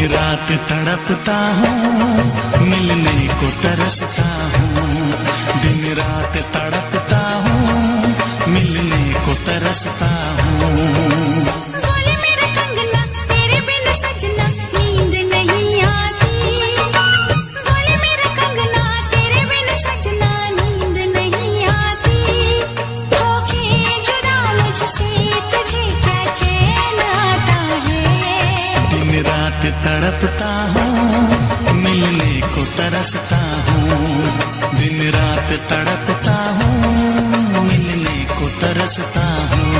रात तड़पता हूँ, मिलने को तरसता हूँ। दिन रात तड़पता हूँ, मिलने को तरसता हूँ। बोले मेरा कंगना तेरे बिन सजना नींद नहीं आती। बोले मेरा कंगना तेरे बिन सजना नींद नहीं आती। होके जुदा मुझसे तुझे क्या चैन आता है। दिन रात तड़पता हूँ, मिलने को तरसता हूँ। दिन रात तड़पता हूँ, मिलने को तरसता हूँ।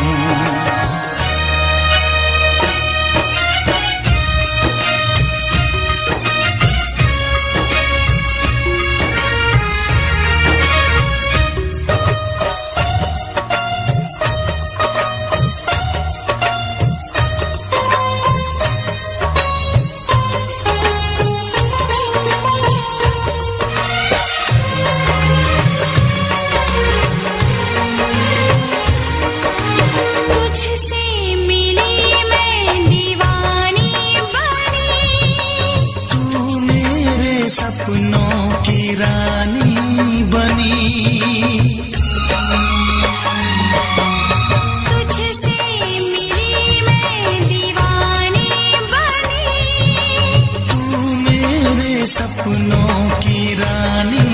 सपनों की रानी बनी, तुझसे मिली मैं दीवानी बनी। तू मेरे सपनों की रानी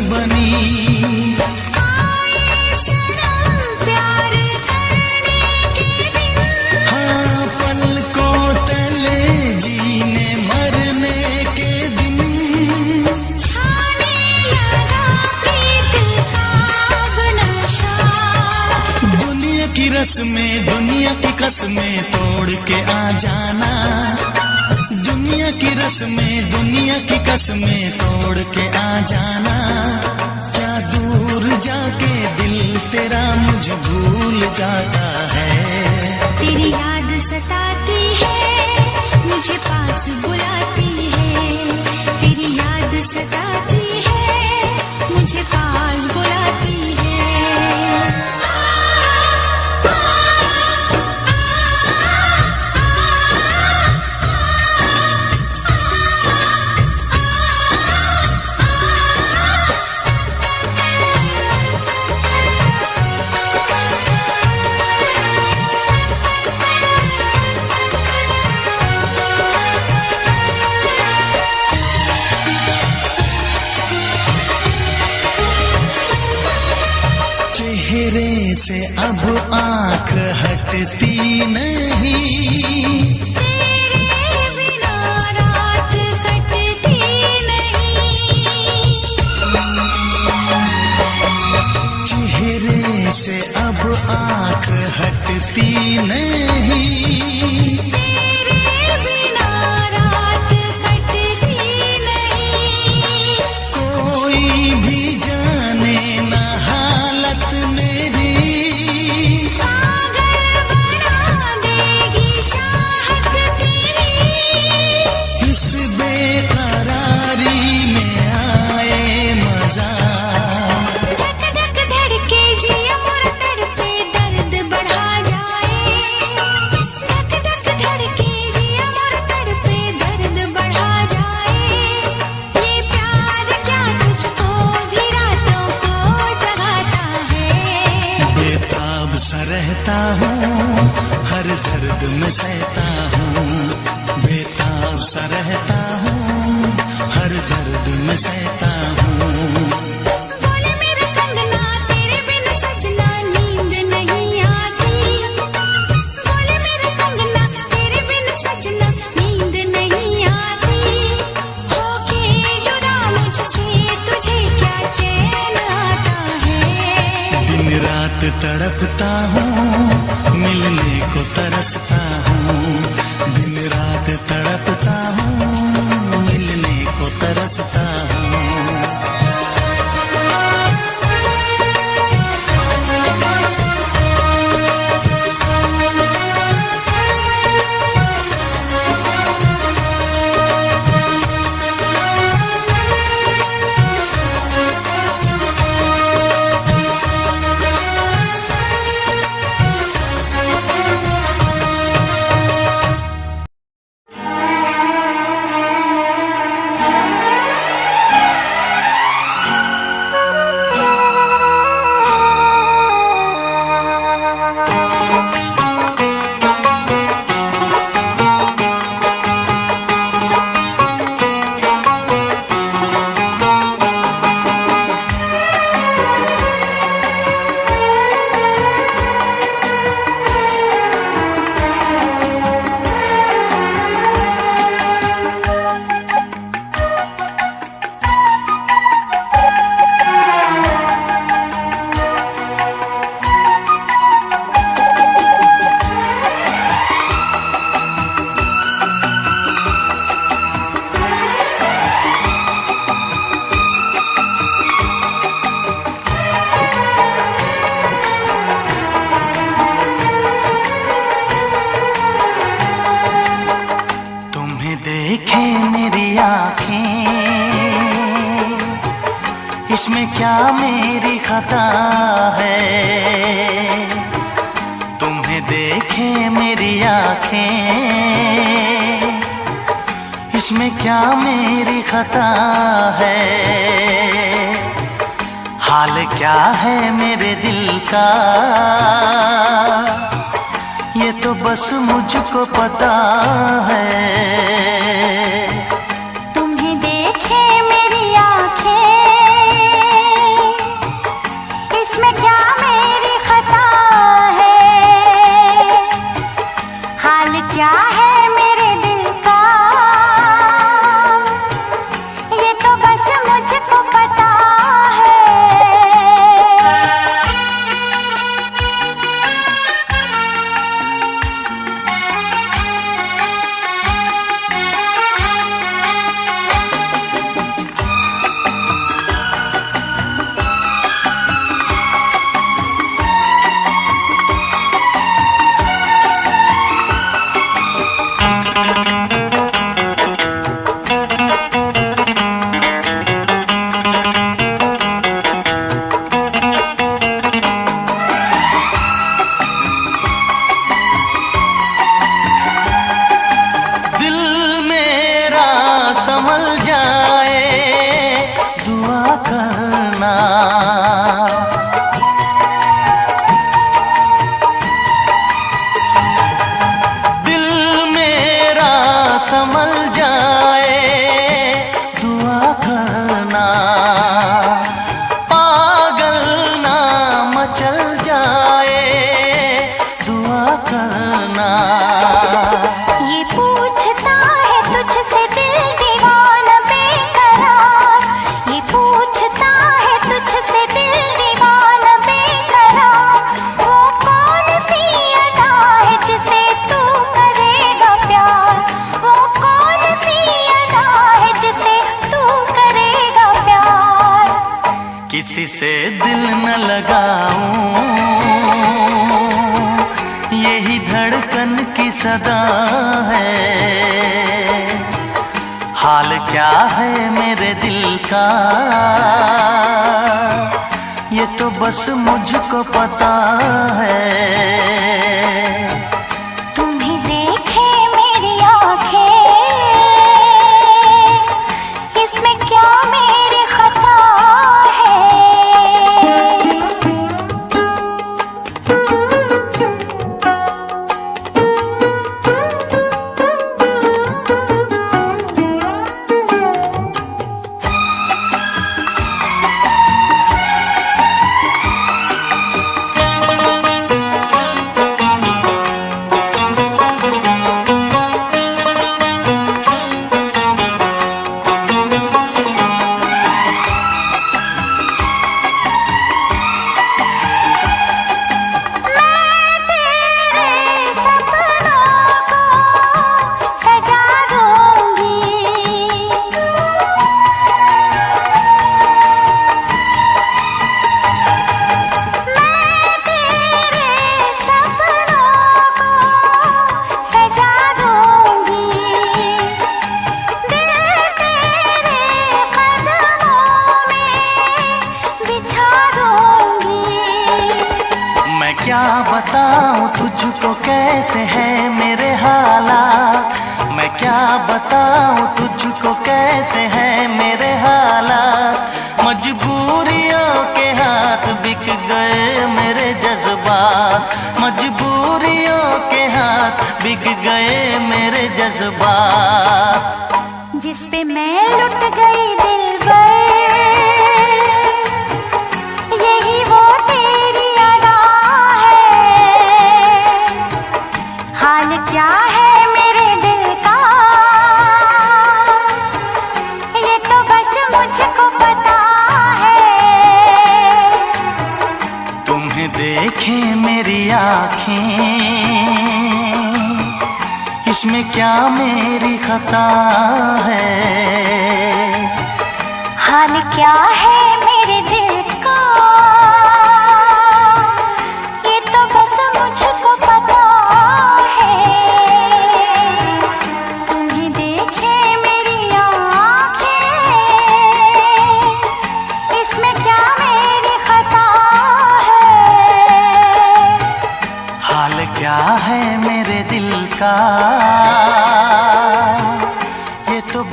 बनी। आए सनम प्यार करने के दिन, हाँ पलकों तले जीने मरने के दिन। की रस्में दुनिया की कसमें तोड़ के आ जाना। दुनिया की रस्में दुनिया की कसमें तोड़ के आ जाना। क्या दूर जाके दिल तेरा मुझे भूल जाता है। तेरी याद सताती है, मुझे पास बुलाती है। तेरी याद सताती है, मुझे पास बुलाती है। चेहरे से अब आँख हटती नहीं। तेरे बिना रात कटती नहीं। चेहरे से अब आँख हटती नहीं। तेरे बिना रात कटती नहीं। कोई भी जाने ना हालत मेरी। पागल बना देगी चाहत तेरी। इस बेकरारी में आए मजा। धक धक धड़के जिया मोर तड़पे दर्द बढ़ा जाए। धक धक धड़के जिया मोर तड़पे दर्द बढ़ा जाए। ये प्यार क्या तुझको भी रातों को जगाता है। बेताब सा रहता हूँ, हर दर्द में सहता हूँ। बेताब सा रहता हूँ, हर दर्द में सहता हूँ। बोले मेरा कंगना तेरे बिन सजना नींद नहीं आती। बोले मेरा कंगना तेरे बिन सजना नींद नहीं आती। होके जुदा मुझसे तुझे क्या चैन आता है। दिन रात तड़पता हूँ, मिलने को तरसता हूँ। दिन रात तड़पता हूँ, मिलने को तरसता हूँ। देखे मेरी आँखें, इसमें क्या मेरी खता है। तुम्हें देखे मेरी आँखें, इसमें क्या मेरी खता है। हाल क्या है मेरे दिल का, ये तो बस मुझको पता है। तुम्हें देखे मेरी आँखें, इसमें क्या मेरी खता है। हाल क्या है मेरे दिल का, ये तो बस मुझको पता है। संभल जाए दुआ करना, दिल मेरा संभल जाए दुआ करना। पागल ना मचल जाए दुआ करना। ये पूछता है तुझसे दिल दीवाना बेकरार, ये पूछता है तुझसे दिल दीवाना बेकरार। वो कौन सी अदा है जिसे तू करेगा प्यार, वो कौन सी अदा है जिसे तू करेगा प्यार। किसी से दिल न लगाऊं, यही धड़कन की सदा है। हाल क्या है मेरे दिल का, ये तो बस मुझको पता है। तुम्हें देखे मेरी आँखें, इसमें क्या मेरी खता है। क्या बताऊं तुझको कैसे है मेरे हालात, मैं क्या बताऊं तुझको कैसे है मेरे हालात। मजबूरियों के हाथ बिक गए मेरे जज्बात, मजबूरियों के हाथ बिक गए मेरे जज्बात। जिस पे मैं लुट गई दिलबर, यही वो तेरी अदा है। हाल क्या है मेरे दिल का, ये तो बस मुझको पता है। तुम्हें देखे मेरी आँखें, इसमें क्या मेरी खता है। हाल क्या है मेरे दिल का, ये तो बस मुझको पता है। तुम्हें देखे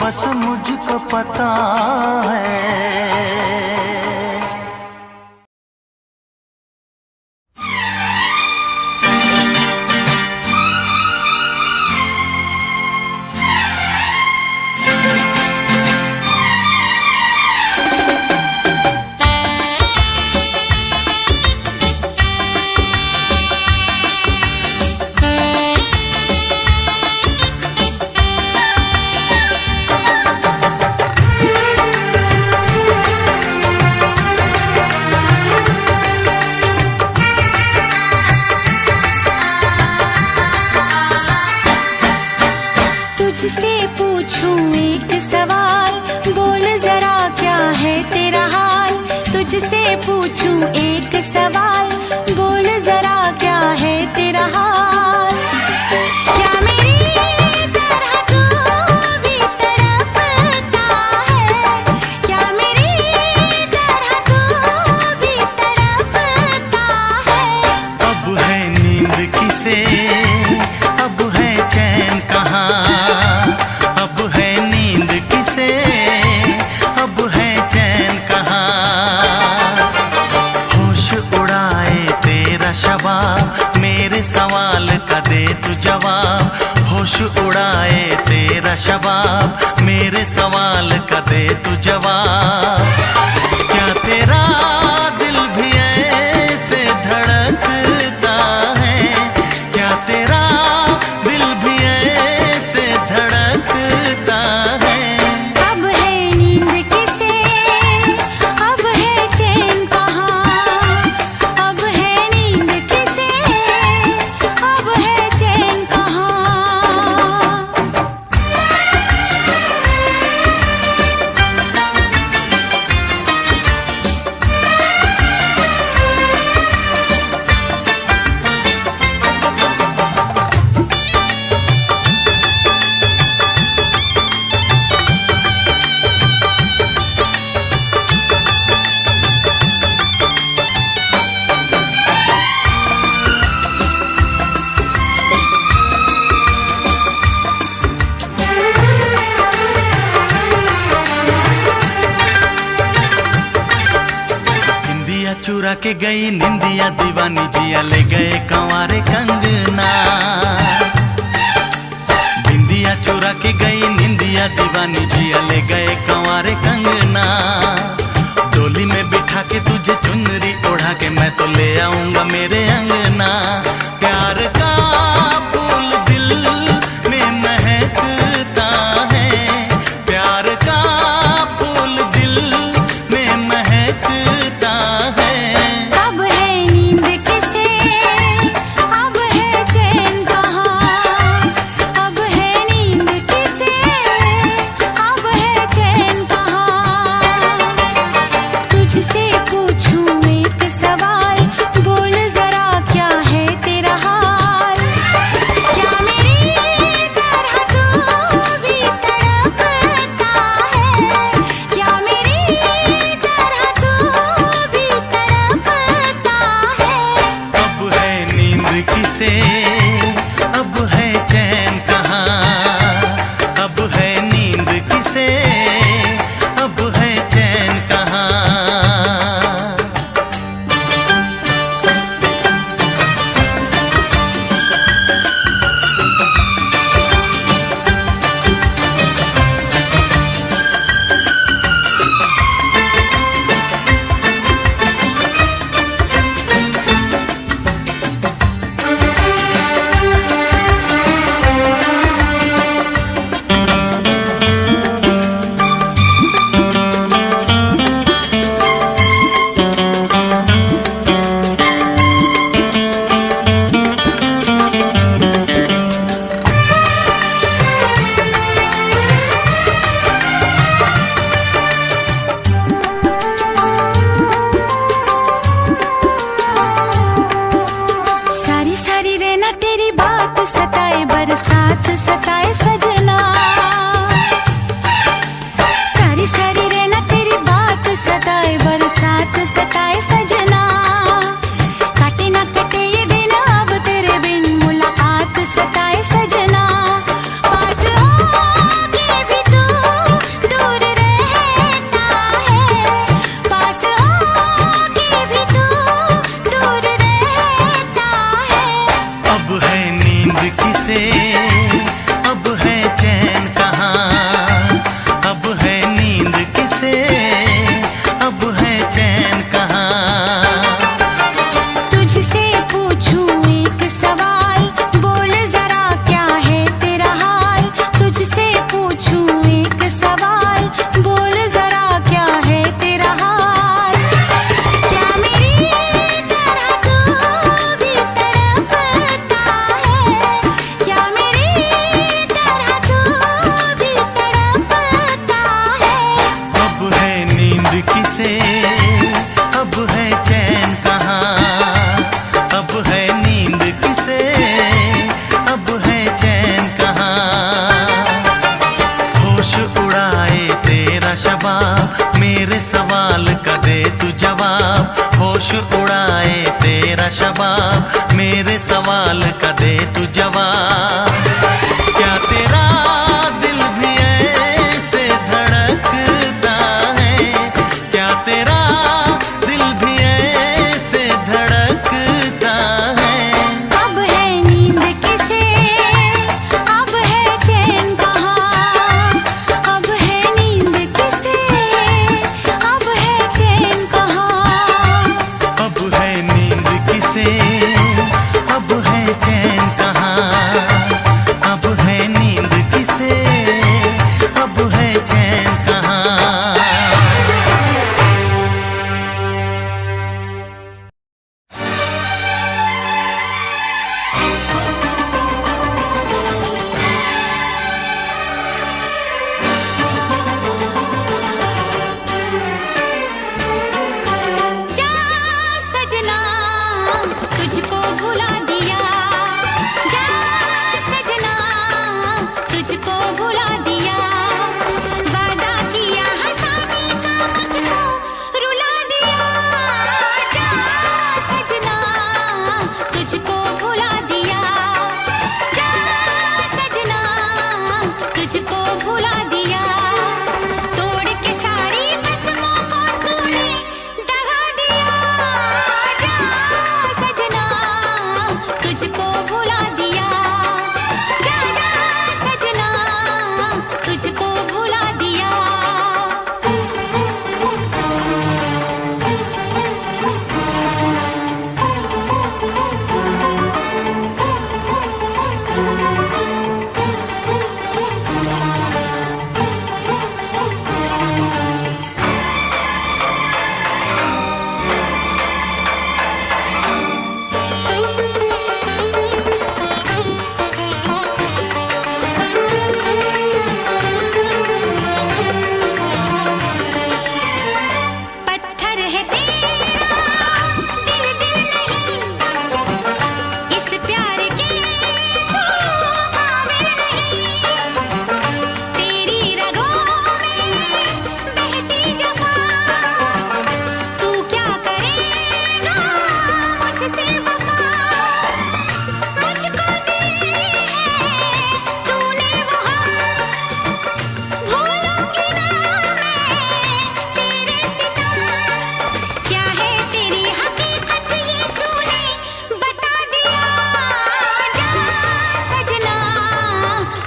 बस मुझको पता है। तुझसे पूछूं एक सवाल, बोल जरा क्या है तेरा हाल। तुझसे पूछूं एक सवाल, बोल जरा क्या है तेरा हाल। क्या मेरी तरह तू भी तड़पता है, क्या मेरी तरह तू भी तड़पता है। अब है नींद किसे, अब है चैन कहाँ, अब है नींद किसे, अब है चैन कहाँ। होश उड़ाए तेरा शबाब, मेरे सवाल का दे तू जवाब। होश उड़ाए तेरा शबाब, मेरे सवाल का दे तू जवाब। क्या तेरा दिल भी ऐसे धड़कता है, क्या तेरा दिल भी ऐसे धड़कता है। अब है नींद किसे, अब है चैन कहाँ। अब है नींद किसे, अब है चैन कहाँ। निंदिया चुरा के गई निंदिया दीवानी, जिया ले गए कंवारे कंगना। बिंदिया चुरा के गई निंदिया दीवानी, जिया ले गए कंवारे कंगना। डोली में बिठा के तुझे चुनरी ओढ़ा के मैं तो ले आऊंगा मेरे अंगना। प्यार का फूल दिल में महकता है, प्यार का फूल दिल में महकता है। अब है नींद किसे, अब है चैन कहाँ। अब है नींद किसे, अब है चैन कहाँ। तुझसे पूछूं एक सवाल, बोल जरा तेरा शबाब, मेरे सवाल का दे तू जवाब। क्या तेरा दिल भी ऐसे धड़कता है, क्या तेरा दिल भी ऐसे धड़कता है। अब है नींद किसे, अब है चैन कहाँ, अब है नींद किसे, अब है चैन कहाँ। अब है नींद किसे, अब है चैन कहाँ, अब है नींद किसे, अब है चैन कहाँ। जा सजना तुझको भुला दिया, जा सजना तुझको भुला दिया। वादा किया हंसाने का मुझको रुला दिया, जा सजना तुझको भुला दिया, जा सजना तुझको भुला दिया। तोड़ के सारी कसमों को तूने दगा दिया, जा सजना तुझको भुला दिया, जा सजना तुझको भुला दिया। पत्थर है तेरा दिल दिल नहीं, इस प्यार के तू काबिल नहीं। तेरी रगों में बहती जफा, तू क्या करेगा मुझसे वफा। मुझको दी है तूने वो हम, भूलूंगी ना मैं तेरे सितम। क्या है तेरी हकीकत ये तूने बता दिया, जा सजना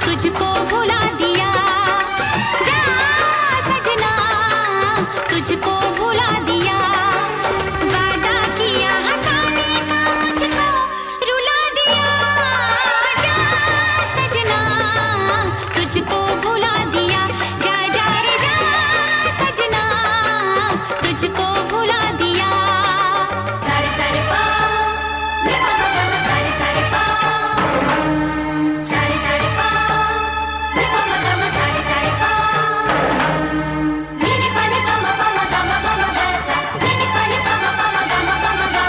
तुझको भुला दिया, जा सजना तुझको भुला दिया। वादा किया हंसाने का मुझको रुला दिया, जा सजना तुझको भुला दिया। जा जा रे जा सजना तुझको भुला दिया। सारे सारे पाँव रे पापा पापा, सारे सारे पाँव, सारे सारे पाँव रे पापा पापा, सारे सारे पाँव। नीनी पानी पामा पामा गामा पामा गासा, नीनी पानी पामा पामा गामा पामा गा।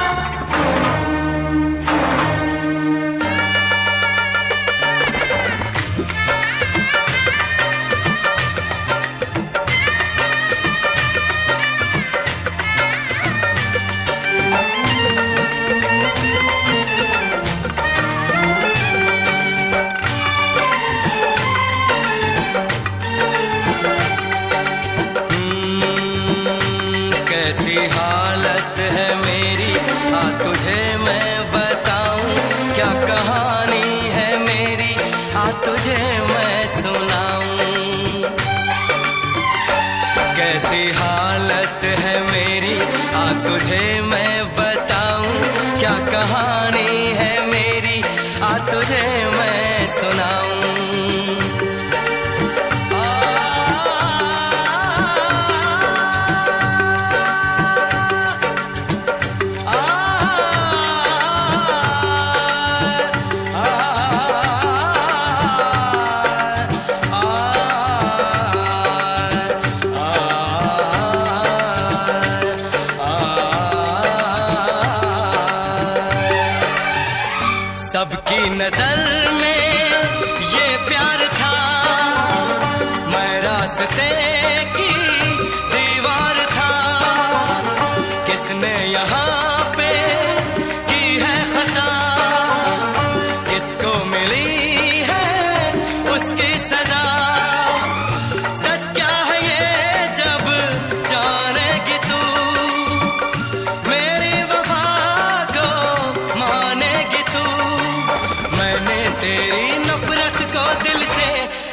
कैसी हालत है मेरी, आ तुझे मैं बताऊं। क्या कहानी है मेरी, आ तुझे मैं सुनाऊं। कैसी हालत है मेरी, आ तुझे मैं बताऊं। क्या कहानी है मेरी, आ तुझे मैं सुनाऊं। सबकी नजर में ये प्यार था, मैं रास्ते की दीवार था। किसने यहाँ पे की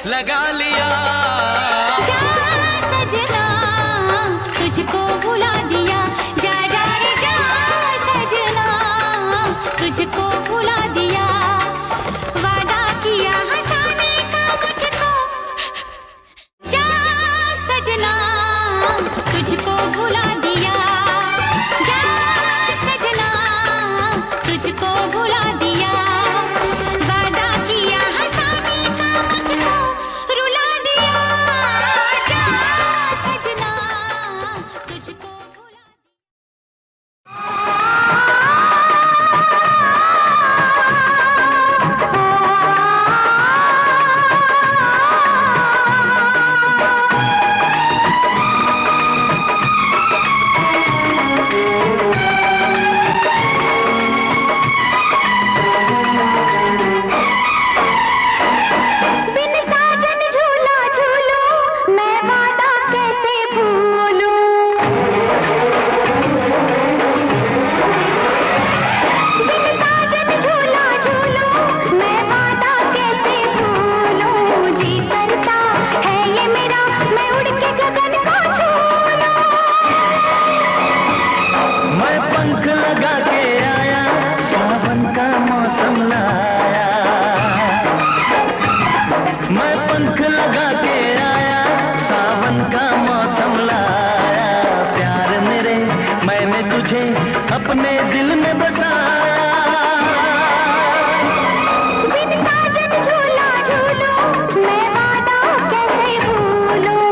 लगा लिया। जा सजना तुझको भुला दिया, जा जा रे जा सजना तुझको भुला दिया। वादा किया हंसाने का मुझको, जा सजना तुझको भुला दिया, जा सजना तुझको भुला दिया। वादा किया हंसाने का मुझको रुला दिया, जा सजना तुझको भुला बिन साजन झूला झूलो, मैं वादा कैसे भूलूं। बिन साजन झूला झूलो, मैं वादा कैसे भूलूं। जी करता है ये मेरा, मैं उड़ के गगन को छू लूं। मैं पंख लगा के आया, सावन का मौसम लाया। मैं पंख लगा के आया, सावन का मौसम लाया। प्यार मेरे मैंने तुझे अपने दिल में बसाया। बिन साजन झूला झूलो, मैं वादा कैसे भूलूं।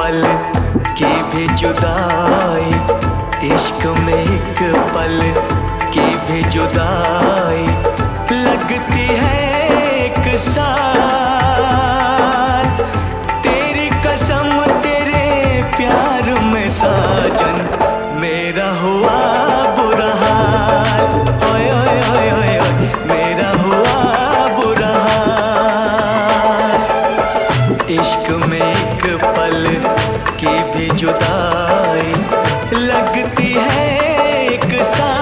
पल की भी जुदाई, इश्क में एक पल की भी जुदाई लगती है एक साल। तेरी कसम तेरे प्यार में साजन मेरा हुआ बुरा हाल। ओए ओए ओए ओए ओए मेरा हुआ बुरा हाल। इश्क में एक पल की भी जुदाई लगती है एक साल।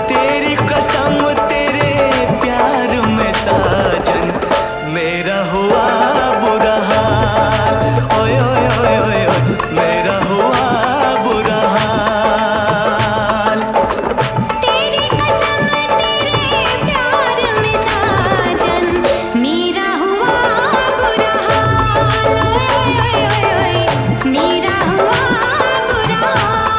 तेरी कसम तेरे प्यार में साजन मेरा हुआ बुरा हाल। ओए ओए ओए ओए ओए मेरा हुआ बुरा हाल। तेरी कसम तेरे प्यार में साजन मेरा हुआ बुरा हाल। ओए ओए ओए ओए मेरा हुआ बुरा हाल।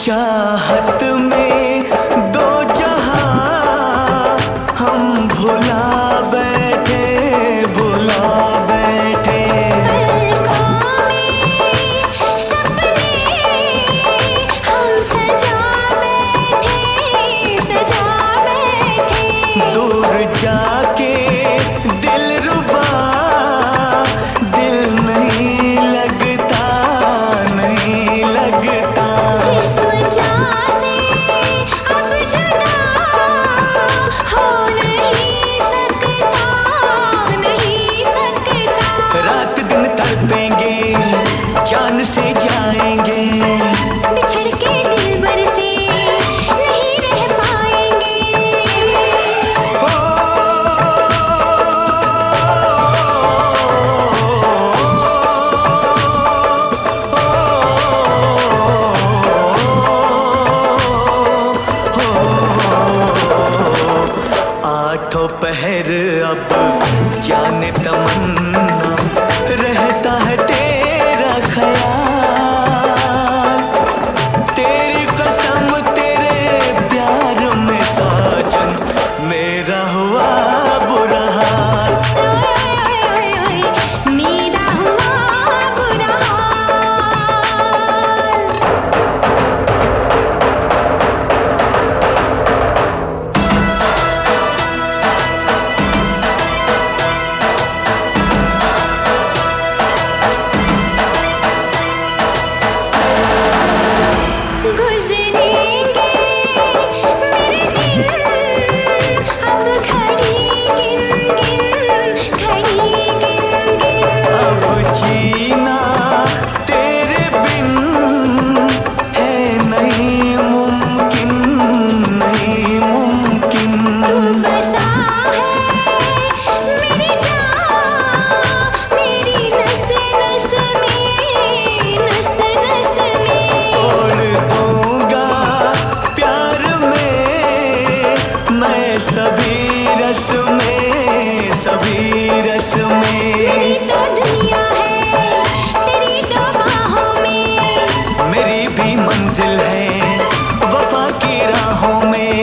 चाहत में दो जहां हम भुला बैठे, भुला बैठे। पलकों में सपने हम सजा बैठे, सजा बैठे। दूर जाके दिलरुबा दिल नहीं लगता, नहीं लगता। जिस्म जान से अब जुदा हो नहीं सकता, नहीं सकता। रात दिन तड़पेंगे, जान से जाएंगे। बिछड़ के दिलबर से नहीं रह पाएंगे। ओ, आठों पहर अब जाने तमन्ना रहता है तेरा ख्याल। तेरी कसम तेरे प्यार में साजन मेरा हुआ बुरा हाल। ओए ओए ओए ओए मेरा हुआ बुरा हाल। गुज़रेंगे मेरे दिन अब घड़ी गिन गिन, घड़ी गिन गिन। अब जीना तेरे बिन है नहीं मुमकिन, नहीं मुमकिन। तू बसा है मेरी जान, मेरी नस नस में, नस नस में। तोड़ दूंगा प्यार में मैं सभी रस में, सभी रस में। मेरी तो दुनिया है तेरी तो बाहों में। मेरी भी मंजिल है वफा की राहों में।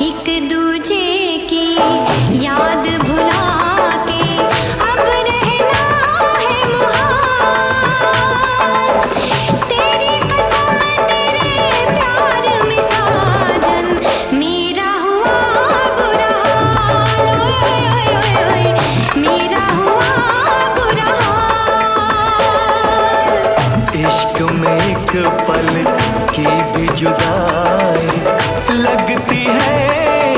एक दूजे की याद भुला के अब रहना है मुहाल। तेरी कसम तेरे प्यार में साजन मेरा हुआ बुरा हाल। ओए ओए ओए ओए मेरा हुआ बुरा हाल। इश्क में एक पल की भी जुदाई लगती है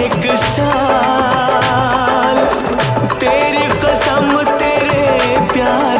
एक साल। तेरी कसम तेरे प्यार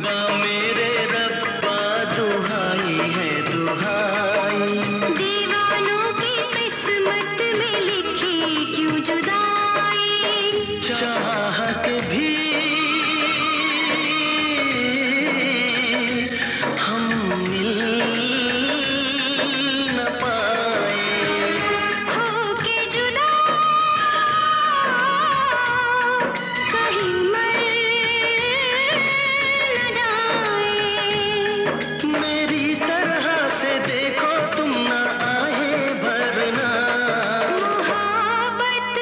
रब्बा मेरे रब्बा दुहाई है दुहाई, दीवानों की किस्मत में लिखी क्यों जुदाई, चाहत भी हम मिल न पाए, होके जुदा कहीं मर न जाए। मेरी तरह से देखो तुम ना आए भरना, मोहब्बत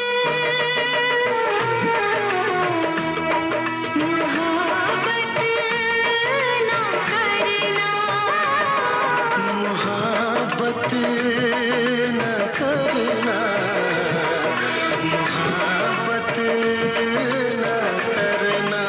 ना करना, मोहब्बत न करना, मोहब्बत न करना।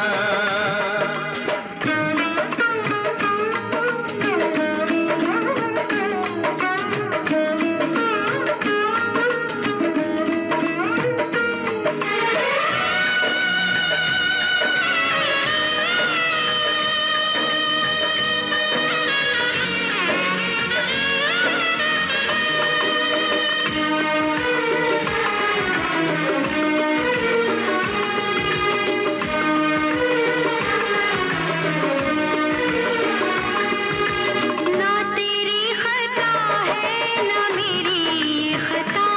ना तेरी खता है ना मेरी ये खता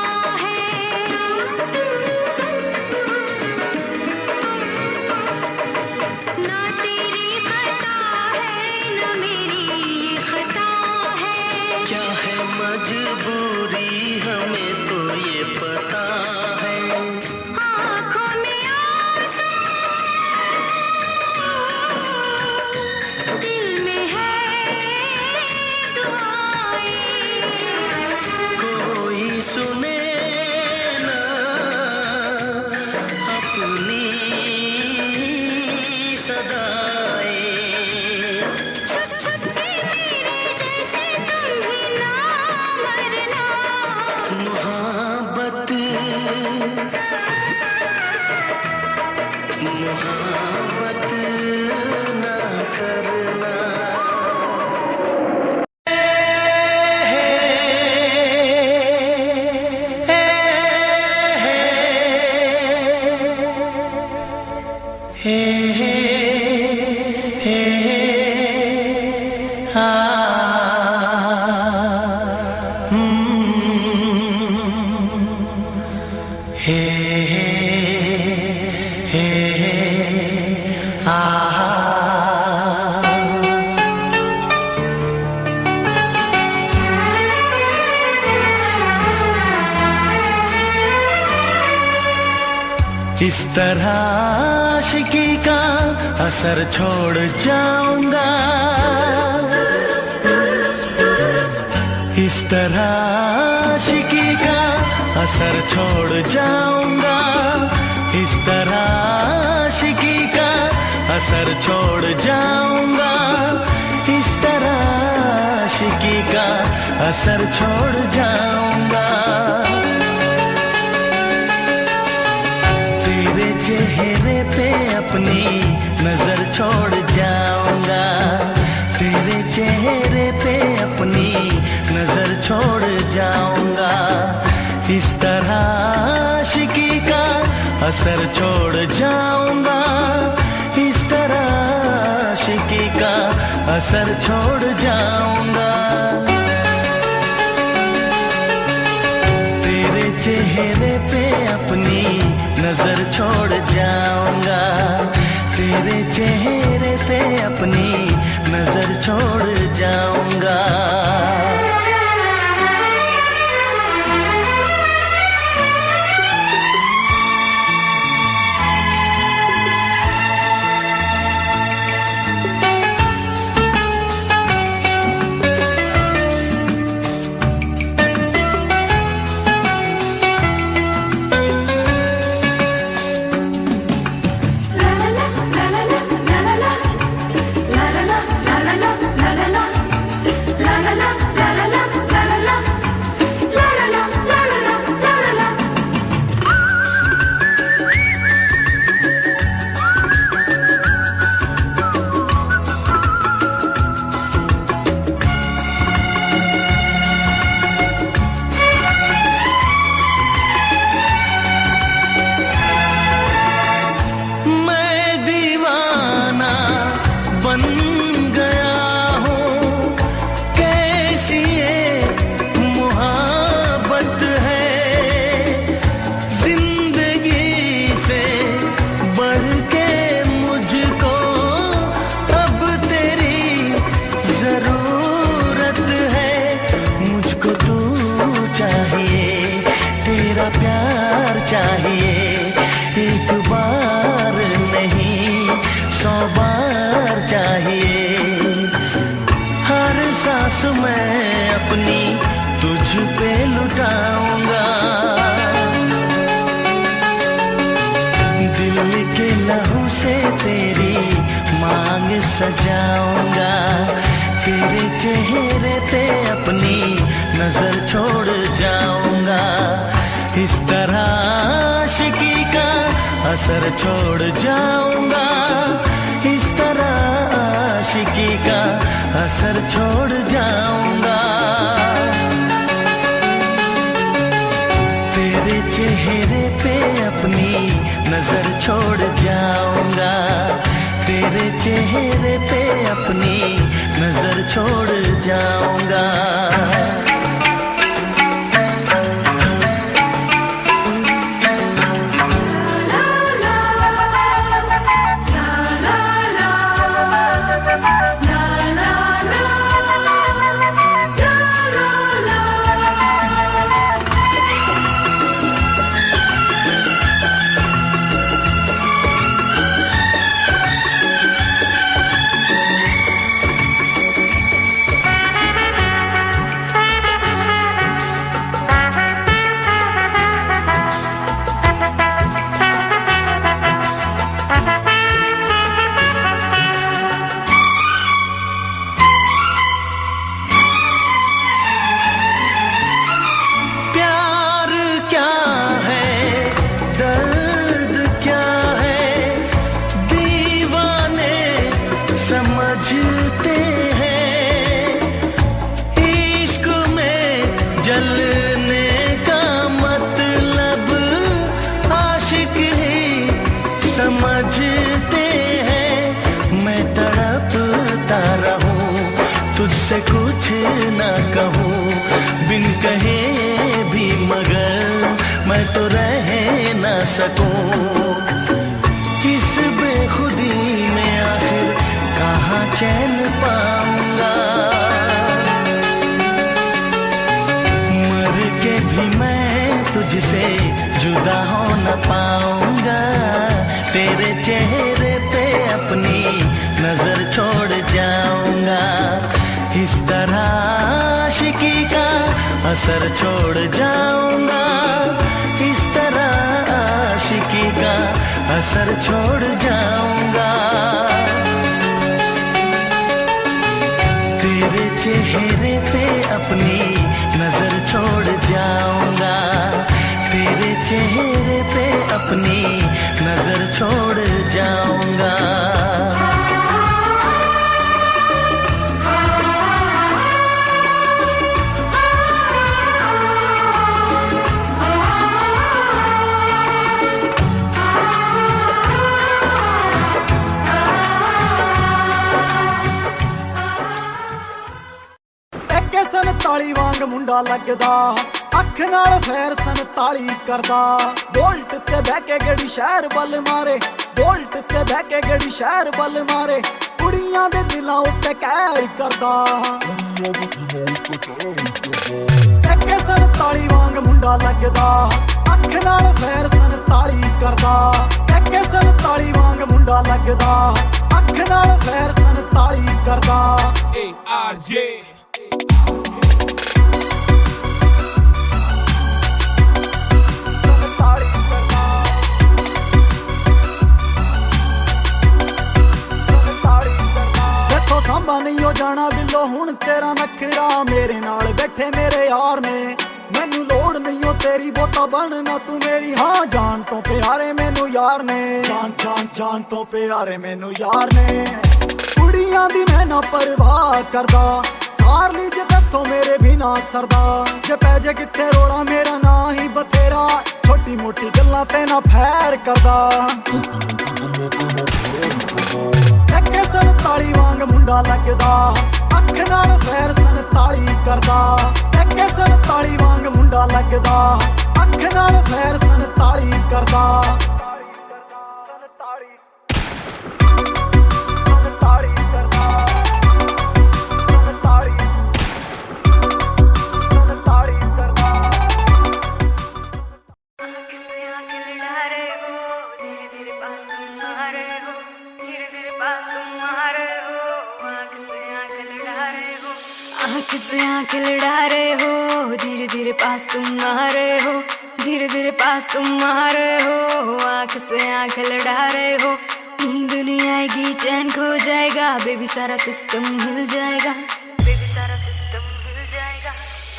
है, ना तेरी खता है ना मेरी ये खता है, क्या है मजबूरी हमें तो ये पता है, आँखों में आंसू दिल में है दुआएं, कोई सुने ना अपनी सदाएं, छुप छुप के मेरे जैसे तुम भी ना मरना, मोहब्बत मोहब्बत न करना। इस तरह आशिकी का असर छोड़ जाऊंगा, इस तरह आशिकी का असर छोड़ जाऊंगा, इस तरह आशिकी का असर छोड़ जाऊंगा, इस तरह आशिकी का असर छोड़ जाऊंगा। तेरे चेहरे पे अपनी नजर छोड़ जाऊंगा, तेरे चेहरे पे अपनी नजर छोड़ जाऊंगा, इस तरह आशिकी का असर छोड़ जाऊंगा, इस तरह आशिकी का असर छोड़ जाऊंगा। तेरे चेहरे पे अपनी नजर छोड़ जाऊंगा, तेरे चेहरे पे अपनी नजर छोड़ जाऊंगा। la la la la la la la la la la la la la la la पे लुटाऊंगा। दिल के लहू से तेरी मांग सजाऊंगा। तेरे चेहरे पे अपनी नजर छोड़ जाऊंगा। इस तरह आशिकी का असर छोड़ जाऊंगा। इस तरह आशिकी का असर छोड़ जाऊंगा। तेरे चेहरे पे अपनी नजर छोड़ जाऊंगा। तेरे चेहरे पे अपनी नजर छोड़ जाऊंगा। तुझसे कुछ ना कहूँ बिन कहे भी, मगर मैं तो रह ना सकूं। किस बेखुदी में आखिर कहाँ चैन पाऊंगा। मर के भी मैं तुझसे जुदा हो न पाऊंगा। तेरे चेहरे पे अपनी नजर छोड़ जाऊंगा। इस तरह आशिकी का असर छोड़ जाऊंगा। इस तरह आशिकी का असर छोड़ जाऊंगा। तेरे चेहरे पे अपनी नजर छोड़ जाऊंगा। तेरे चेहरे पे अपनी नजर छोड़ जाऊंगा। ताली वांग मुंडा लगदा, अख नाल फैर 47 करदा। बोल्ट ते बह के गड़ी शहर बल मारे, बोल्ट ते बह के गड़ी शहर बल मारे। कुड़ियां दे दिलां उत्ते कहर करदा। एके 47 वांग मुंडा लगदा, अख नाल फैर 47 करदा। एके 47 वांग मुंडा लगदा, अख नाल फैर 47 करदा। ARJ सांभा नहीं हो जाना बिलो हुण तेरा नखरा। मेरे नाल बैठे मेरे यार ने, मैनू लोड़ नहीं हो तेरी बोता बनना तू मेरी। हाँ जान तो प्यारे मैनू यार ने, जान जान जान तो प्यारे मैनू यार ने। कुड़ियां दी मैं ना परवाह करदा, सार ली जे तत्थों मेरे बिना सरदा। जे पै जे कित्थे रोड़ा मेरा ना ही बथेरा, छोटी मोटी गल्लां ते ना फैर करदा। एके 47 वांग मुंडा लगदा, अख नाल फैर 47 करदा। एके 47 वांग मुंडा लगदा, अख नाल फैर 47 करदा। आँख से आँख लड़ा रहे हो, धीरे धीरे पास तुम आ रहे हो, धीरे धीरे पास तुम आ रहे हो। आँख से आँख लड़ा रहे हो, नींद नहीं आएगी, चैन खो जाएगा, बेबी सारा सिस्टम हिल जाएगा, बेबी सारा सिस्टम हिल जाएगा।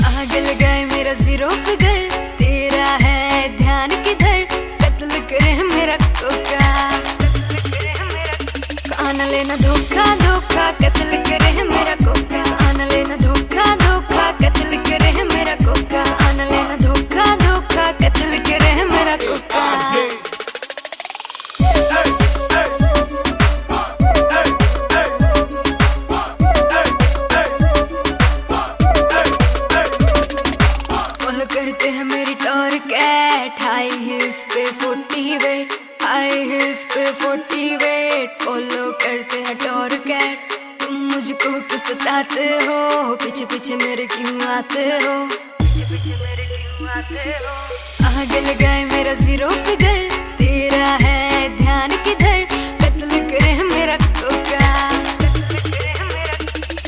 आग लगाए मेरा जीरो फिगर, तेरा है ध्यान किधर, कत्ल करे मेरा कोका, कान लेना धोखा धोखा, कत्ल करे मेरा कोका, कान लेना धोखा धोखा, कत्ल करे मेरा कोका, कान लेना धोखा धोखा, कत्ल करे मेरा कोका। फॉलो करते हैं मेरी टॉर कैट, हाई हील्स पे 40 वेट, हाई हील्स पे 40 वेट। फॉलो करते हैं टॉर कैट, तुम मुझको क्यों सताते हो, पीछे पीछे मेरे क्यों आते हो, पीछे पीछे मेरे क्यों आते हो। आग लगाए मेरा जीरो फिगर, तेरा है ध्यान किधर, कत्ल करे मेरा कोका,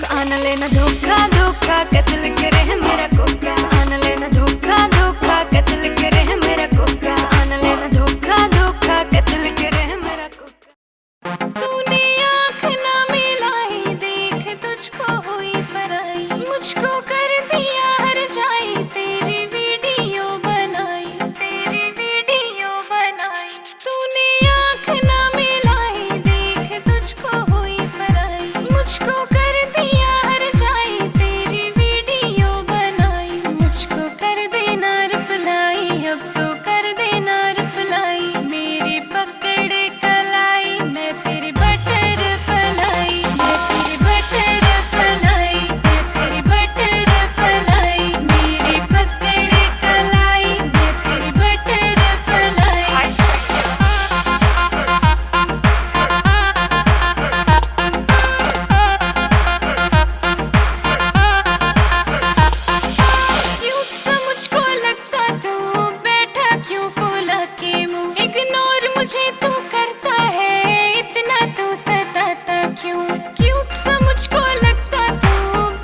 कान लेना धोखा धोखा, कत्ल करे मेरा कोका, कान लेना धोखा धोखा, कत्ल करे मेरा कोका, कान लेना धोखा धोखा, कत्ल करे मेरा कोका। तूने आँख ना मिलाई, देख तुझको हुई पराई, मुझको कर दिया हर जाई, तेरी वीडियो बनाई, तेरी वीडियो बनाई। तूने आँख ना मिलाई, देख तुझको हुई पराई, मुझको कर दिया हर जाई, तेरी वीडियो बनाई, मुझको कर देना रिप्लाई, अब तो कर देना रिप्लाई, मेरी पकड़ कलाई, मैं तेरी बटर फलाई, मैं तेरी बटर फलाई, मैं तेरी बटर फलाई, मेरी पकड़ कलाई, मैं तेरी बटर फलाई। क्यूट सा मुझको लगता तू, बैठा क्यों फूला के मुंह, इग्नोर मुझे तू करता है, इतना तू सताता क्यों। क्यूट सा मुझको लगता तू,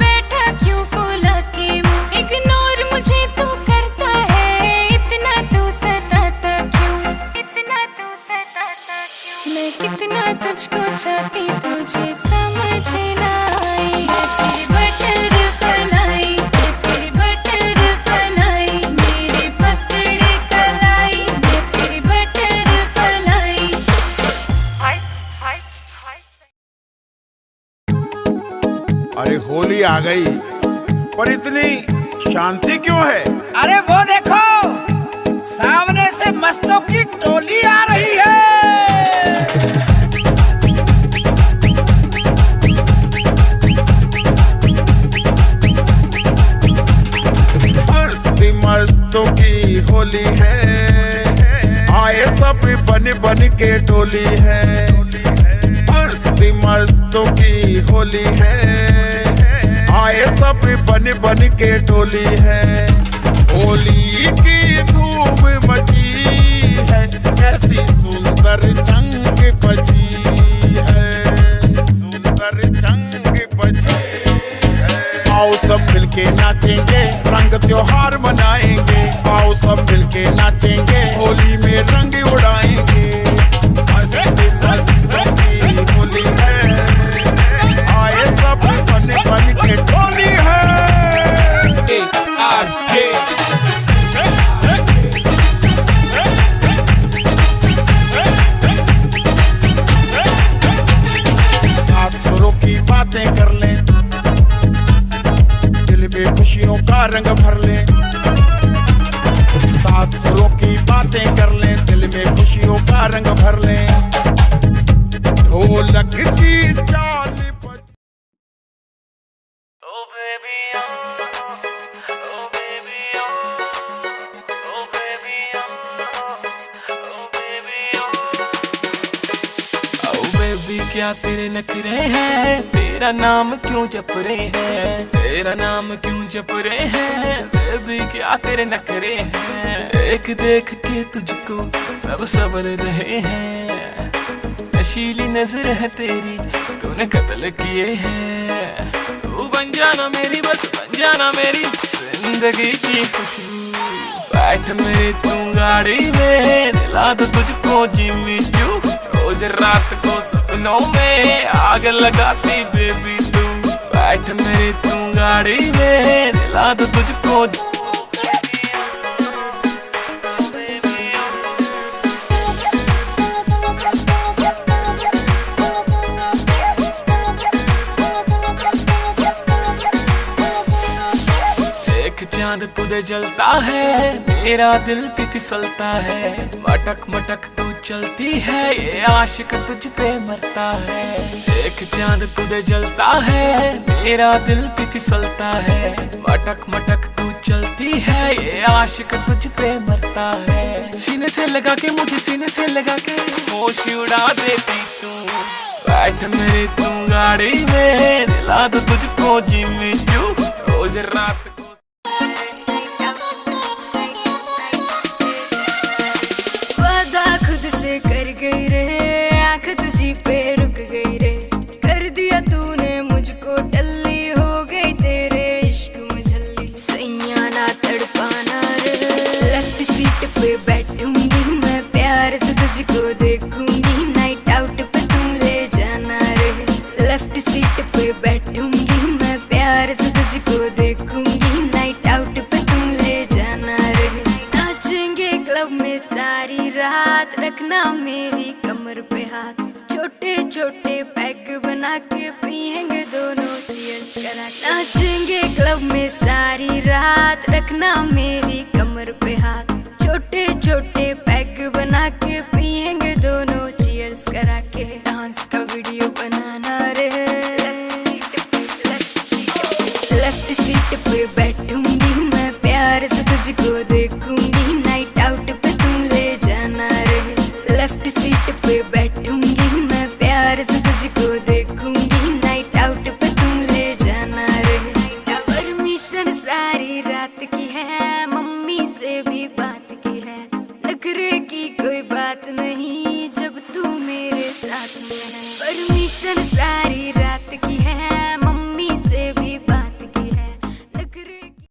बैठा क्यों फूला के मुंह, इग्नोर मुझे तू करता है, इतना तू सताता क्यों, इतना तू सताता क्यों। मैं कितना तुझको चाहती तुझे समझ ना आई, मैं तेरी बटर फलाई, मैं तेरी बटर फलाई, मेरी पकड़ कलाई, मैं तेरी बटर फलाई। अरे होली आ गई, पर इतनी शांति क्यों है? अरे वो देखो, सामने से मस्तों की टोली आ रही है। मस्ती मस्तों की होली है, आए सब बन बन के टोली है। मस्ती मस्तों की होली है, आए सब बन बन के टोली है। होली की धूम मची है, कैसी सुंदर जंग बजी है, सुंदर जंग बजी है। आओ सब मिलके नाचेंगे, रंग त्योहार मनाएंगे, आओ सब मिलके नाचेंगे, होली में रंग उड़ाएंगे। मस्ती मस्ती होली है, आए सब बन बन के टोली है। सात सुरों की बातें कर लें, दिल में खुशियों का रंग भर लें। सात सुरों की बातें कर लें, दिल में खुशियों का रंग भर लें। ढोलक की चाल बज बेबी क्या तेरे नखरे हैं, तेरा नाम क्यों जप रहे हैं, तेरा नाम क्यों जप रहे हैं। बेबी क्या तेरे नखरे हैं, एक देख के तुझको सब सबर रहे हैं। नशीली नजर है तेरी, तूने कत्ल किए हैं, तू बन जाना मेरी, बस बन जाना मेरी जिंदगी की खुशबू। बैठ मेरे तू गाड़ी में, दिला दो तुझको जिम्मी चू। रोज रात को सपनों में आग लगाती बेबी तू। बैठ मेरे तू गाड़ी में, दिला दो तुझको। चांद तुझे जलता है, मेरा दिल भी फिसलता है। मटक मटक तू चलती है, ये आशिक तुझ पे मरता है। एक चांद तुझे जलता है, मेरा दिल भी फिसलता है। मटक मटक तू चलती है, ये आशिक तुझ पे मरता है। सीने से लगा के मुझे, सीने से लगा के होश उड़ा देती तू। बैठ मेरे तू गाड़ी में, दिला दो तुझको जिम्मी चू। रोज रात खुद से कर गई रे, आंख तुझी पे रुक गई रे। कर दिया तूने मुझको टल्ली, हो गई तेरे इश्क में झल्ली। सैया ना तड़पाना रे, लेफ्ट सीट पे बैठूंगी मैं, प्यार से तुझको देखूंगी। नाइट आउट पे तुम ले जाना रे, लेफ्ट सीट पे बैठूंगी मैं, प्यार से तुझको देखूंगी। नाइट आउट पे तुम ले जाना रे। नाचेंगे क्लब में सारी रात, रखना मेरी कमर पे हाथ। छोटे छोटे पैक बना के पिएंगे दोनों चीयर्स करा। नाचेंगे क्लब में सारी रात, रखना मेरी कमर पे हाथ। छोटे छोटे पैक बना के पिएंगे दोनों चीयर्स करा के। डांस का वीडियो बनाना रे, लेफ्ट सीट पे बैठूंगी मैं, प्यार से तुझको देखूंगी। नाइट आउट पे तुम ले जाना रे, लेफ्ट सीट पे बैठूंगी मैं, प्यार से तुझको देखूंगी। नाइट आउट पे तुम ले जाना रे। परमिशन सारी रात की है, मम्मी से भी बात की है। नखरे की कोई बात नहीं जब तू मेरे साथ में है। परमिशन सारी रात की है, मम्मी से भी बात की है। नखरे की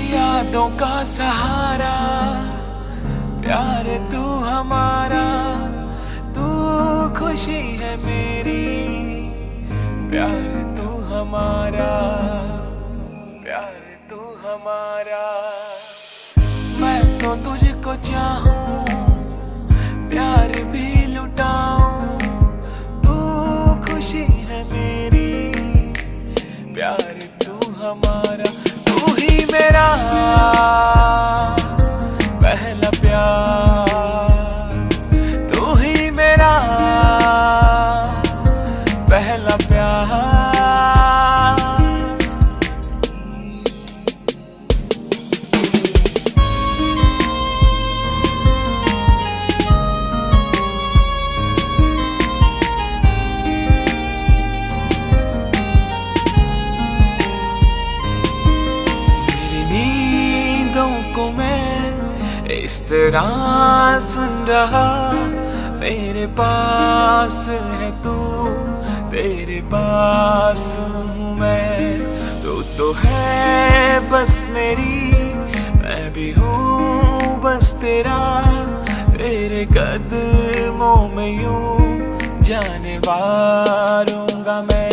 यादों का सहारा, प्यार तू हमारा। तू खुशी है मेरी, प्यार तू हमारा, प्यार तू हमारा। मैं तो तुझको चाहूं, प्यार भी लुटाऊं। तू खुशी है मेरी, प्यार तू हमारा। तू ही मेरा पहला प्यार, तू ही मेरा पहला प्यार। इस तरह सुन रहा मेरे पास है तू, तेरे पास हूँ मैं। तो है बस मेरी, मैं भी हूँ बस तेरा, तेरे कदमों में यूं जाने वारूंगा मैं।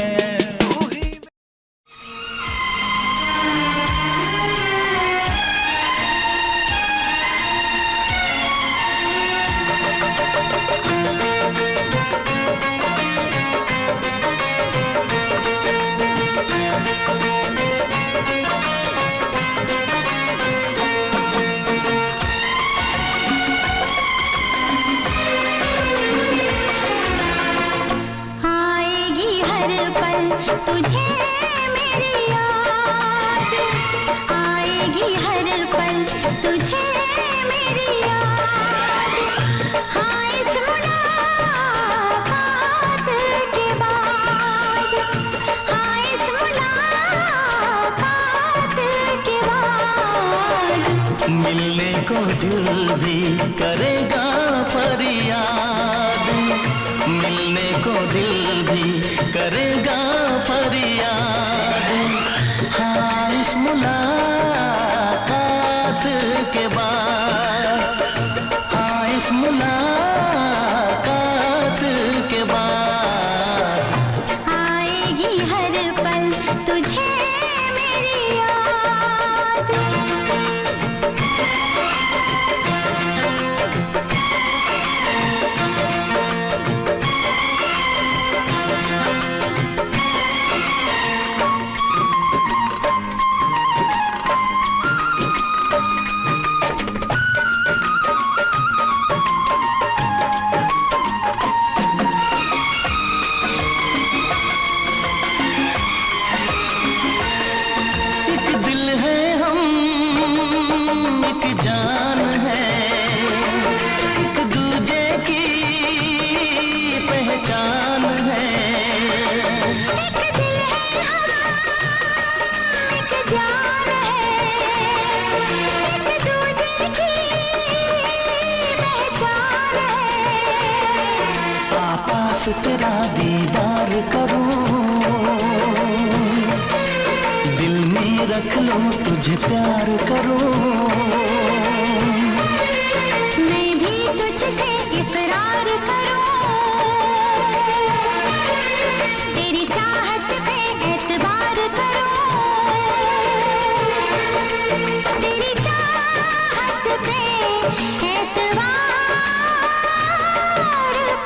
तुझे मेरी याद आएगी हर पल, तुझे मेरी याद। हाँ इस मुलाकात के बाद, हाँ इस मुलाकात के बाद मिलने को दिल भी करेगा फरियाद, मिलने को दिल भी करेगा फरियाद। हाँ इस मुलाकात के बाद, हाँ इस मुलाकात के बाद आएगी हर पल तुझे मेरी याद। जान है एक दूजे की पहचान है, एक दिल है हम, एक जान है, एक दूजे की पहचान है। पास तेरा दीदार करूं, दिल में रख लो तुझे प्यार करूं, मैं भी तुझसे इकरार करूं, तेरी चाहत पे एतबार करूं, तेरी चाहत पे एतबार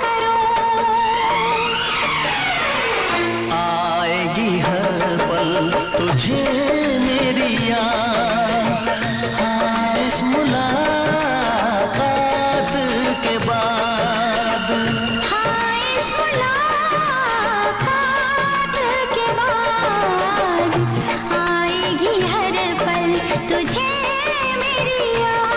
करूं। आएगी हर पल तुझे मेरी याद, हाँ इस मुलाकात के बाद, हाँ इस मुलाकात के बाद आएगी हर पल तुझे मेरी याद।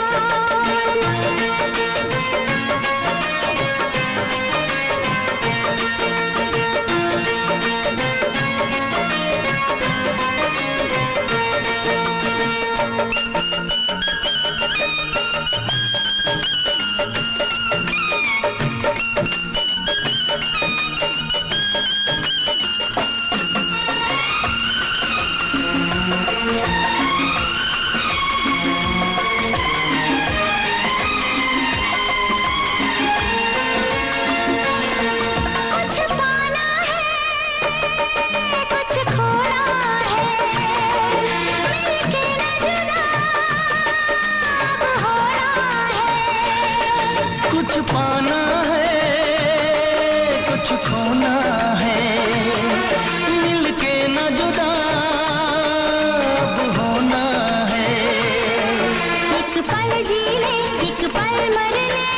कुछ पाना है, कुछ खोना है, मिलके न जुदा अब होना है। कुछ पाना है कुछ खोना है, मिलके न जुदा अब होना है। एक पल जी ले, एक पल मर ले,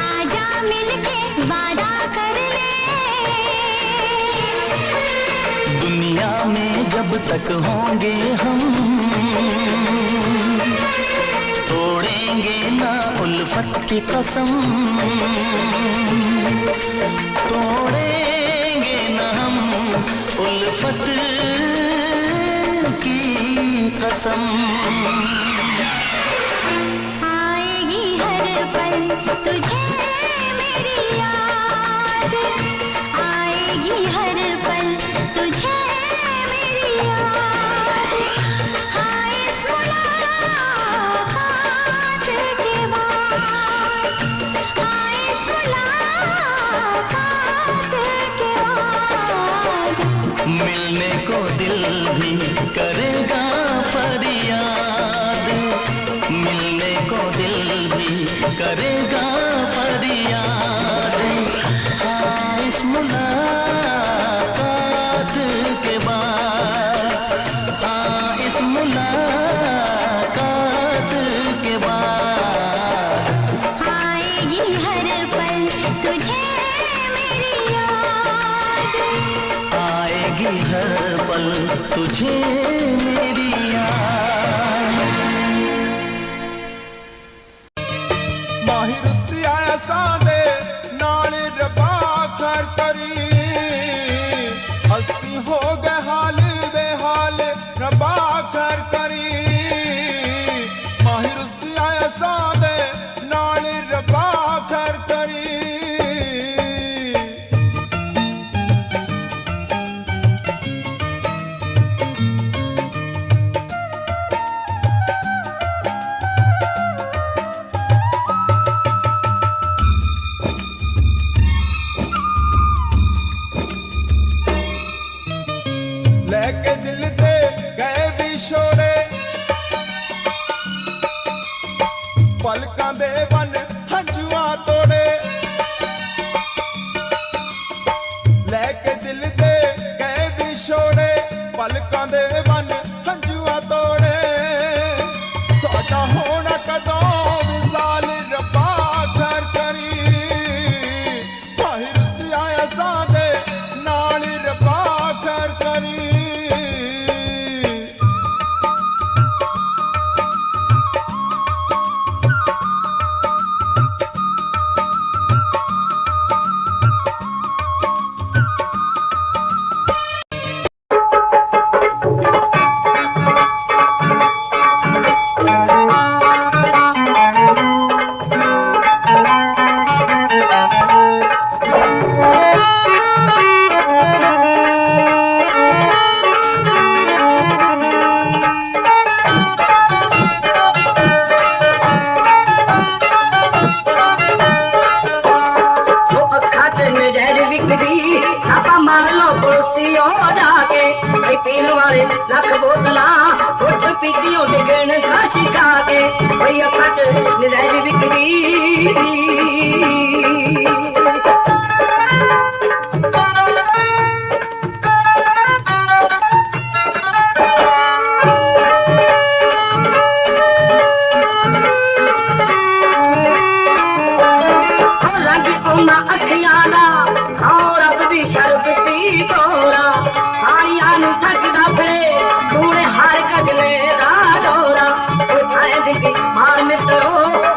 आजा मिलके वादा कर ले। दुनिया में जब तक होंगे हम, तोड़ेंगे ना उल्फत की कसम, तोड़ेंगे ना हम उल्फत की कसम। आएगी हर पल तुझे मेरी याद, आएगी हर पल तुझे मेरी याद। हाँ इस मुलाकात के बाद, हाँ इस मुलाकात के बाद मिलने को दिल भी करेगा फरियाद, मिलने को दिल भी करेगा फरियाद। हाँ इस मुलाकात के बाद, हाँ इस मुलाकात के बाद आएगी हर पल तुझे मेरी याद, आएगी हर पल तुझे मेरी याद। माहिर सिया सादे नाल रबा कर करी, हसी हो गए हाल बेहाल रबा कर करी। माहिर सिया सादे नाल रबा कर करी। लेके दिल दे गए विछोड़े, पलकां दे वन हंजुआ तोड़े। लेके दिल दे गए विछोड़े, पलकां दे वन हंजुआ तोड़े। साडा होना कदों विसाल रब्बा कर करी। माहिर सिया सादे नाल रब्बा कर करी। लख बोतला उठ पीतियों डिगण खासी खा के भई अखा च नज़र विकरी। रंग उन्ना अखियां दा खाओ रब दी शरबती तोरा। साड़ियां नू थकदा फिरे तूने हर गजले दा डोरा। उठाए दिखी मार मित्रो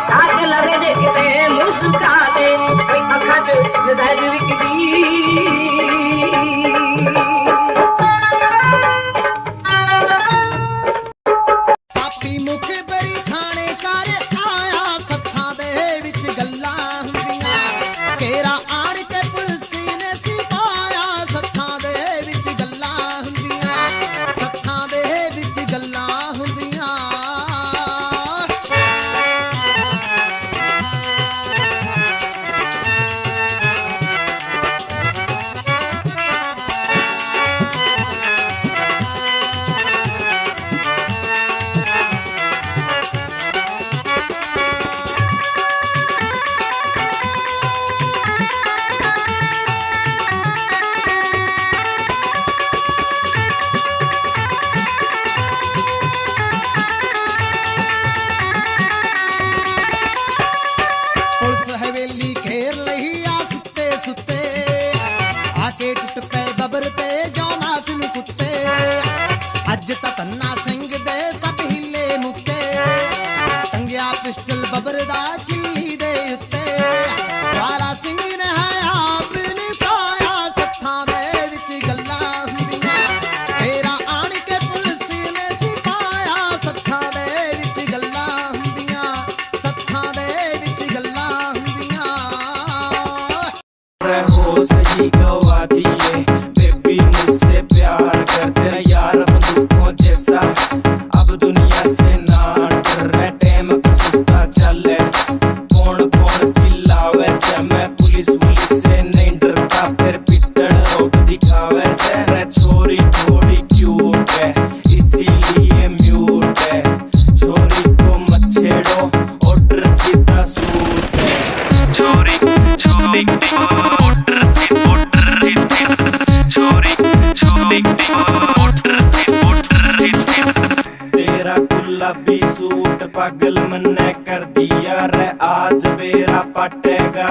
ताक लगे देखते मुस्का दे कोई अखा च नज़र विकदी। पापी मुख बरी थाने कर आया, सत्थां दे विच गल्लां हुंदियां। केरा आण के पुलसी ने सिपाया, सत्थां दे विच गल्लां हुंदियां, सत्थां दे विच गल्लां हुंदियां। हवेली घेर लही आ सुते सुते, आके टुट पे बबर ते जौना सिन कुत्ते। अज तक तन्ना सिंह दे सब हिले मुक्के, टंगिया पिस्टल बबर दा किल्ली दे उत्ते। वारा सिंह ने हाया बिन पाया, सत्थां दे विच गल्लां हुंदियां। तेरा आण के पुलसी पागल मन्ने कर दिया रे आज बेरा पटेगा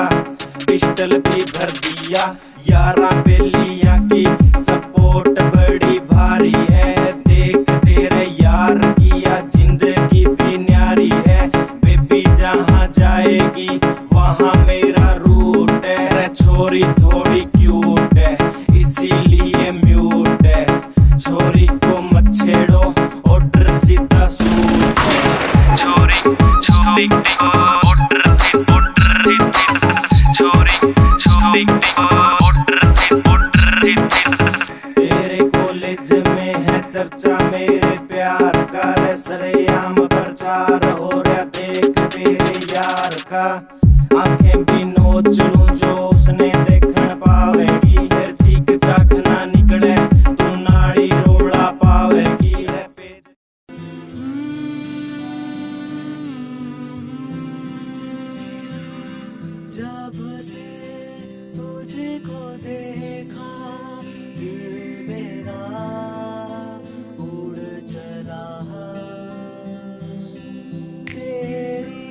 पिस्टल भी भर दिया यारा बेलियां की सपोर्ट बड़ी भारी है देख तेरे यार की या जिंदगी भी न्यारी है बेबी जहाँ जाएगी वहाँ मेरा रूट है रे छोरी थोड़ी क्यूट है इसीलिए म्यूट है छोरी को मत छेड़ो ऑर्डर सीधा सूट है छोरी छोरी ऑर्डर छोरी तेरे कॉलेज में है चर्चा मेरे प्यार का रे सरेआम प्रचार हो रहा देख तेरे यार का आंखें भी नोच लूं जो उसने देखन पावेगी फिर चीख चाख ना निकले तू नाड़ी रोड़ा पावेगी रे जब से तुझे को देखा दिल मेरा उड़ चला तेरी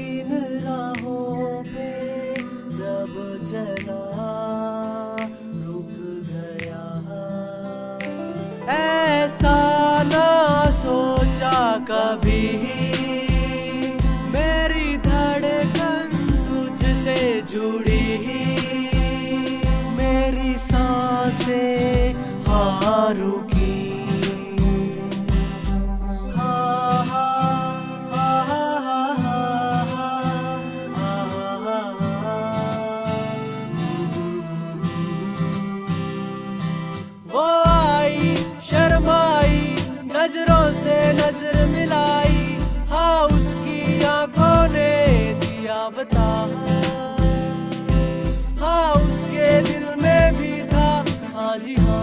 इन राहों पे जब चला रुक गया ऐसा ना सोचा कभी मेरी धड़कन तुझसे जुड़ी मेरी सांसें हाँ रुकी वो आई शर्माई नजरों से नजर मिलाई हाँ उसकी आंखों ने दिया बता हाँ उसके दिल में भी था हाँ जी हाँ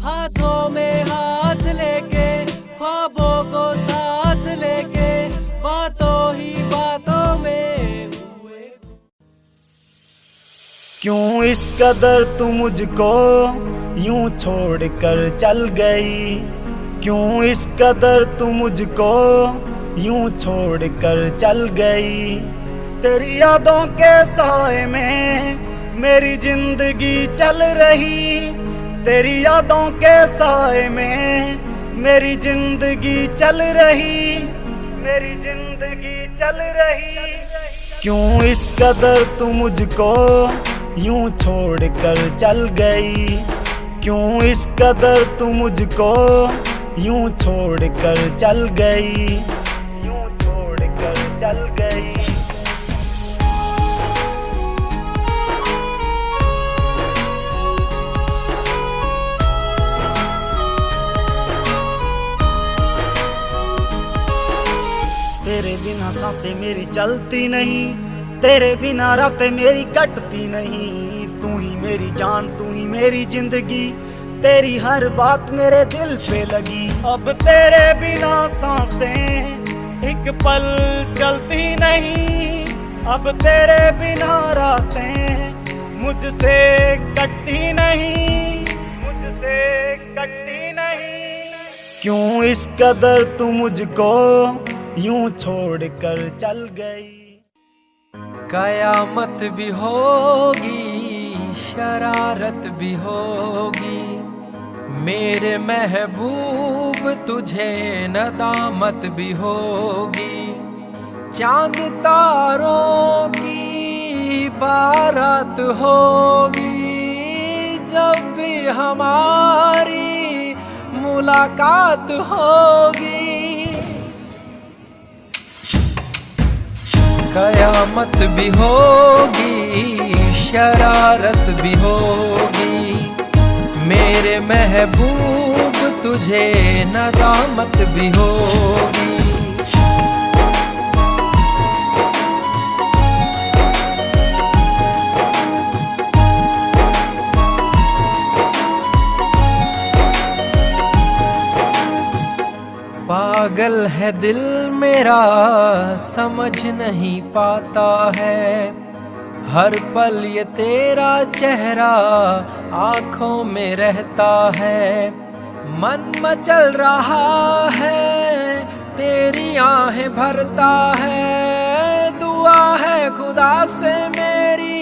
हाथों में हाथ लेके ख्वाबों को साथ लेके बातों ही बातों में हुए क्यों इस कदर तू मुझको यूं छोड़ कर चल गई क्यों इस कदर तू मुझको यूं छोड़ कर चल गई तेरी यादों के साए में मेरी जिंदगी चल रही तेरी यादों के साए में मेरी जिंदगी चल रही मेरी जिंदगी चल रही क्यों इस कदर तू मुझको यूं छोड़ कर चल गई क्यों इस कदर तू मुझको यूं छोड़ कर चल गई यूं छोड़ कर चल गई तेरे बिना सांसें मेरी चलती नहीं तेरे बिना रातें मेरी कटती नहीं तू ही मेरी जान तू ही मेरी जिंदगी तेरी हर बात मेरे दिल पे लगी अब तेरे बिना सांसें एक पल चलती नहीं अब तेरे बिना रातें मुझसे कटती नहीं मुझसे कटती नहीं क्यों इस कदर तू मुझको यूं छोड़ कर चल गई कयामत भी होगी शरारत भी होगी मेरे महबूब तुझे नदामत भी होगी चांद तारों की बारात होगी जब भी हमारी मुलाकात होगी कयामत भी होगी शरारत भी होगी मेरे महबूब तुझे नदामत भी होगी पागल है दिल मेरा समझ नहीं पाता है, हर पल ये तेरा चेहरा आंखों में रहता है। मन मचल रहा है, तेरी आहें भरता है, दुआ है खुदा से मेरी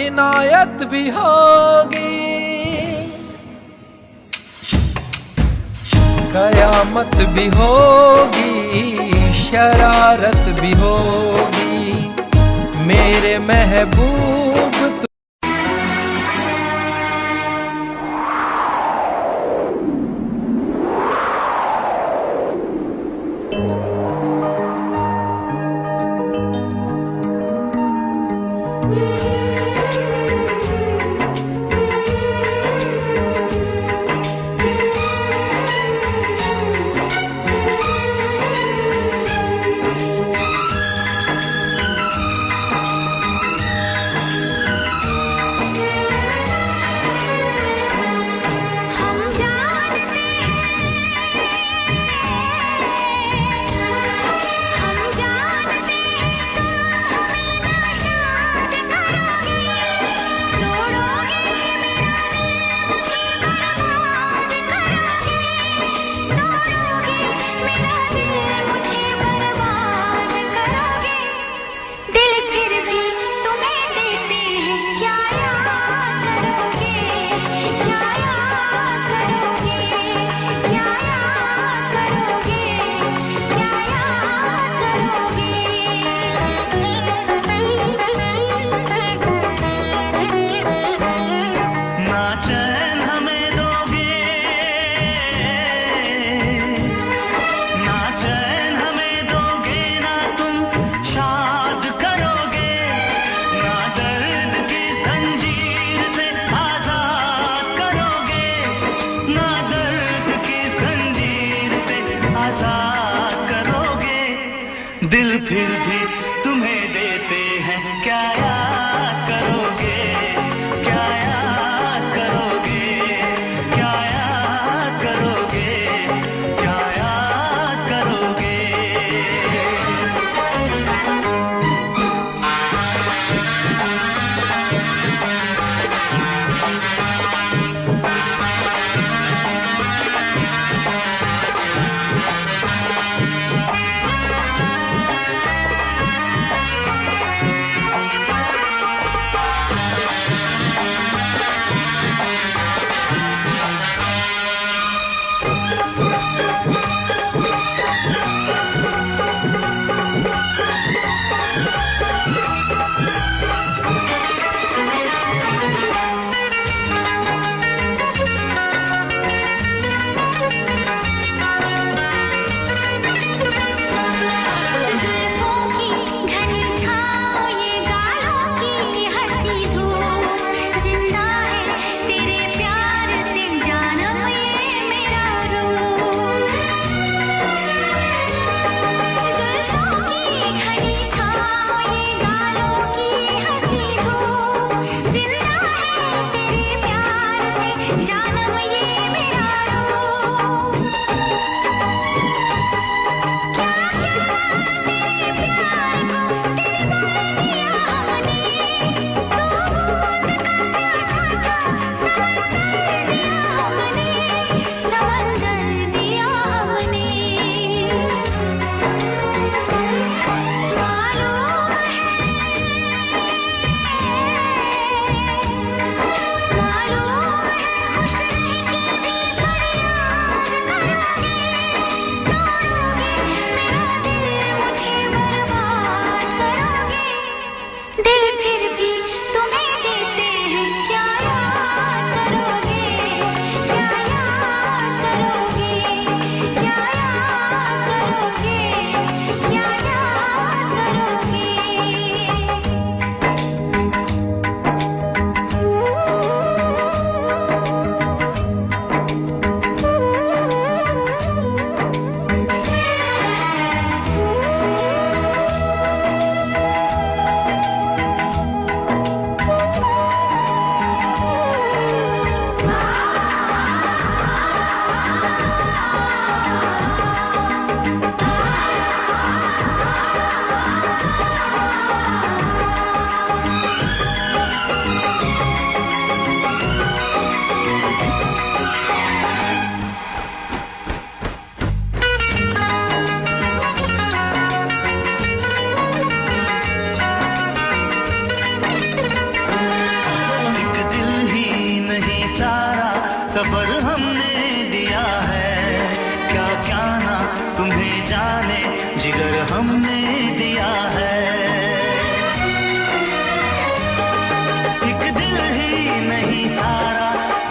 इनायत भी होगी, कयामत भी होगी, शरारत भी होगी, मेरे महबूब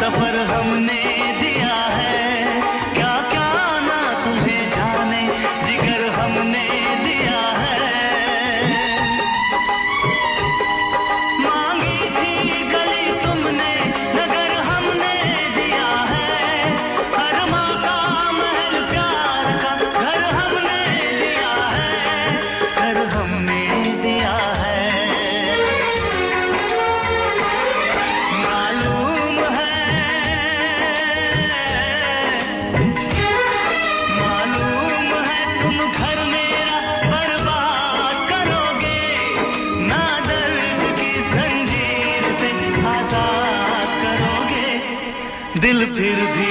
सफर हमने दिया है, क्या क्या ना तुम्हें जाने जिगर हमने दिया है। मांगी थी गली तुमने नगर हमने दिया है, हर माँ का महल प्यार का घर हमने दिया है, घर हमने दिया है। मालूम है तुम घर मेरा बर्बाद करोगे, ना दर्द की जंजीर से आजाद करोगे, दिल फिर भी